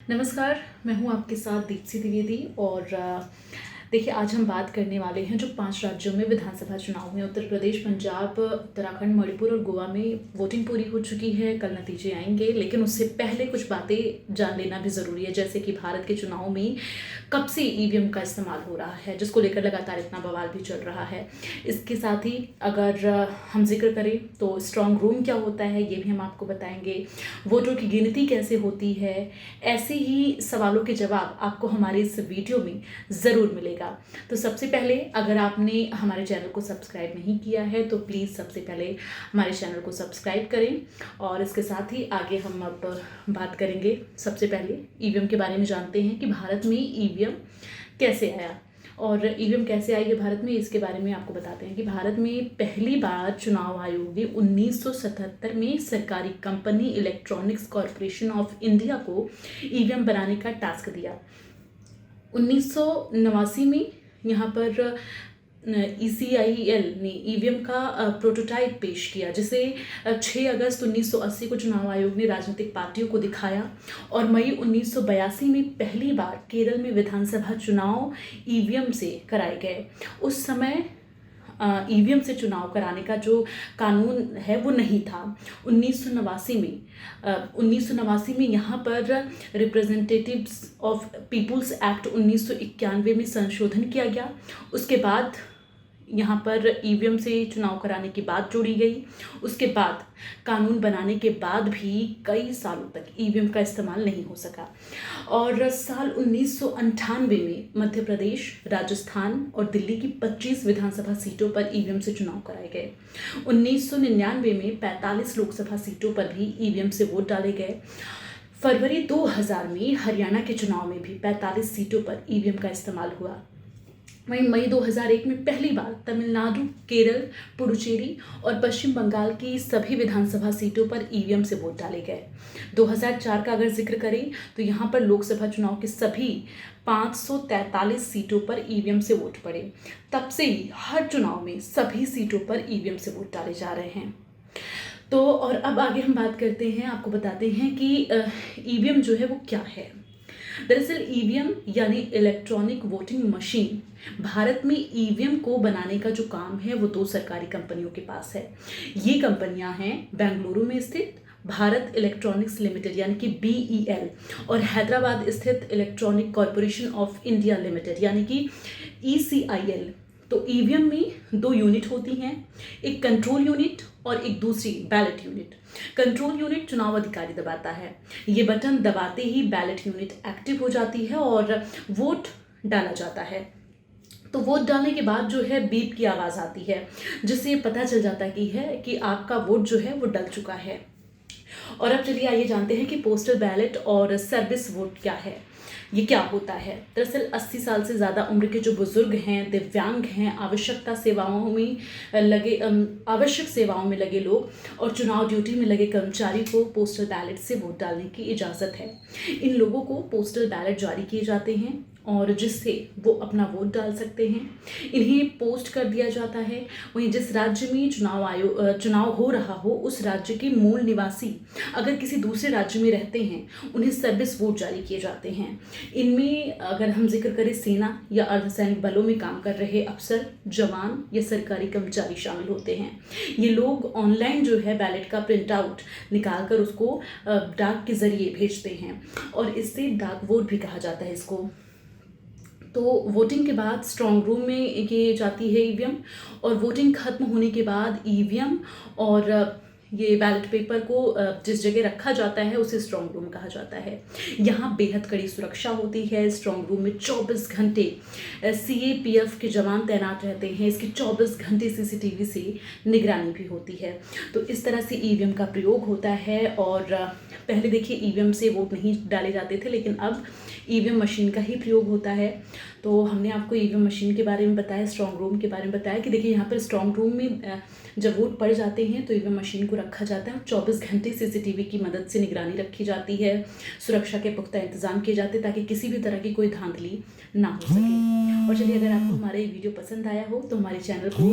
नमस्कार, मैं हूँ आपके साथ दीप्ति द्विवेदी और देखिए आज हम बात करने वाले हैं जो 5 राज्यों में विधानसभा चुनाव हुए। उत्तर प्रदेश, पंजाब, उत्तराखंड, मणिपुर और गोवा में वोटिंग पूरी हो चुकी है। कल नतीजे आएंगे, लेकिन उससे पहले कुछ बातें जान लेना भी ज़रूरी है, जैसे कि भारत के चुनाव में कब से ईवीएम का इस्तेमाल हो रहा है, जिसको लेकर लगातार इतना बवाल भी चल रहा है। इसके साथ ही अगर हम जिक्र करें तो स्ट्रॉन्ग रूम क्या होता है ये भी हम आपको बताएंगे, वोटों की गिनती कैसे होती है, ऐसे ही सवालों के जवाब आपको हमारे इस वीडियो में ज़रूर मिलेगा। तो सबसे पहले अगर आपने हमारे चैनल को सब्सक्राइब नहीं किया है तो प्लीज़ सबसे पहले हमारे चैनल को सब्सक्राइब करें। और इसके साथ ही आगे हम अब बात करेंगे। सबसे पहले ईवीएम के बारे में जानते हैं कि भारत में ईवीएम कैसे आया, और ईवीएम कैसे आई है भारत में, इसके बारे में आपको बताते हैं कि भारत में पहली बार चुनाव आयोग ने 1977 में सरकारी company electronics corporation of India को ईवीएम बनाने का टास्क दिया। 1989 में यहाँ पर ECIL ने ईवीएम का प्रोटोटाइप पेश किया, जिसे 6 अगस्त 1980 को चुनाव आयोग ने राजनीतिक पार्टियों को दिखाया। और मई 1982 में पहली बार केरल में विधानसभा चुनाव ईवीएम से कराए गए। उस समय ईवीएम से चुनाव कराने का जो कानून है वो नहीं था। 1989 में यहाँ पर रिप्रेजेंटेटिव्स ऑफ पीपुल्स एक्ट 1991 में संशोधन किया गया। उसके बाद यहाँ पर ईवीएम से चुनाव कराने की बात जोड़ी गई। उसके बाद कानून बनाने के बाद भी कई सालों तक ईवीएम का इस्तेमाल नहीं हो सका। और साल 1998 में मध्य प्रदेश, राजस्थान और दिल्ली की 25 विधानसभा सीटों पर ईवीएम से चुनाव कराए गए। 1999 में 45 लोकसभा सीटों पर भी ईवीएम से वोट डाले गए। फरवरी 2000 में हरियाणा के चुनाव में भी 45 सीटों पर ईवीएम का इस्तेमाल हुआ। वहीं मई 2001 में पहली बार तमिलनाडु, केरल, पुडुचेरी और पश्चिम बंगाल की सभी विधानसभा सीटों पर ईवीएम से वोट डाले गए। 2004 का अगर जिक्र करें तो यहाँ पर लोकसभा चुनाव के सभी 543 सीटों पर ईवीएम से वोट पड़े। तब से ही हर चुनाव में सभी सीटों पर ईवीएम से वोट डाले जा रहे हैं। तो और अब आगे हम बात करते हैं, आपको बताते हैं कि ईवीएम जो है वो क्या है। दरअसल ईवीएम यानी इलेक्ट्रॉनिक वोटिंग मशीन, भारत में ईवीएम को बनाने का जो काम है वो 2 सरकारी कंपनियों के पास है। ये कंपनियां हैं बेंगलुरु में स्थित भारत इलेक्ट्रॉनिक्स लिमिटेड यानी कि BEL और हैदराबाद स्थित electronic corporation of India limited यानी कि ECIL। तो ईवीएम में 2 यूनिट होती हैं, एक कंट्रोल यूनिट और एक दूसरी बैलेट यूनिट। कंट्रोल यूनिट चुनाव अधिकारी दबाता है। ये बटन दबाते ही बैलेट यूनिट एक्टिव हो जाती है और वोट डाला जाता है। तो वोट डालने के बाद जो है बीप की आवाज़ आती है, जिससे पता चल जाता है कि आपका वोट जो है वो डल चुका है। और अब चलिए आइए जानते हैं कि पोस्टल बैलेट और सर्विस वोट क्या है, ये क्या होता है। दरअसल 80 साल से ज़्यादा उम्र के जो बुजुर्ग हैं, दिव्यांग हैं, आवश्यक सेवाओं में लगे लोग और चुनाव ड्यूटी में लगे कर्मचारी को पोस्टल बैलेट से वोट डालने की इजाज़त है। इन लोगों को पोस्टल बैलेट जारी किए जाते हैं और जिससे वो अपना वोट डाल सकते हैं। इन्हें पोस्ट कर दिया जाता है। वहीं जिस राज्य में चुनाव हो रहा हो उस राज्य के मूल निवासी अगर किसी दूसरे राज्य में रहते हैं उन्हें सर्विस वोट जारी किए जाते हैं। इनमें अगर हम जिक्र करें सेना या अर्धसैनिक बलों में काम कर रहे अफसर, जवान या सरकारी कर्मचारी शामिल होते हैं। ये लोग ऑनलाइन जो है बैलेट का प्रिंट आउट निकाल कर उसको डाक के जरिए भेजते हैं और इससे डाक वोट भी कहा जाता है इसको। तो वोटिंग के बाद स्ट्रॉन्ग रूम में ये जाती है ईवीएम, और वोटिंग खत्म होने के बाद ईवीएम और ये बैलेट पेपर को जिस जगह रखा जाता है उसे स्ट्रॉन्ग रूम कहा जाता है। यहाँ बेहद कड़ी सुरक्षा होती है। स्ट्रॉन्ग रूम में 24 घंटे CAPF के जवान तैनात रहते हैं। इसकी 24 घंटे CCTV से निगरानी भी होती है। तो इस तरह से ईवीएम का प्रयोग होता है। और पहले देखिए ईवीएम से वोट नहीं डाले जाते थे, लेकिन अब ईवीएम मशीन का ही प्रयोग होता है। तो हमने आपको ईवीएम मशीन के बारे में बताया, स्ट्रॉन्ग रूम के बारे में बताया कि देखिए यहाँ पर स्ट्रॉन्ग रूम में जब वोट पड़ जाते हैं तो ईवीएम मशीन को रखा जाता है। 24 घंटे CCTV की मदद से निगरानी रखी जाती है। सुरक्षा के पुख्ता इंतजाम किए जाते हैं ताकि किसी भी तरह की कोई धांधली ना हो सके। और चलिए अगर आपको हमारा ये वीडियो पसंद आया हो तो हमारे चैनल को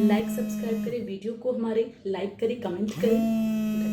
लाइक, सब्सक्राइब करें, वीडियो को हमारे लाइक करें, कमेंट करें।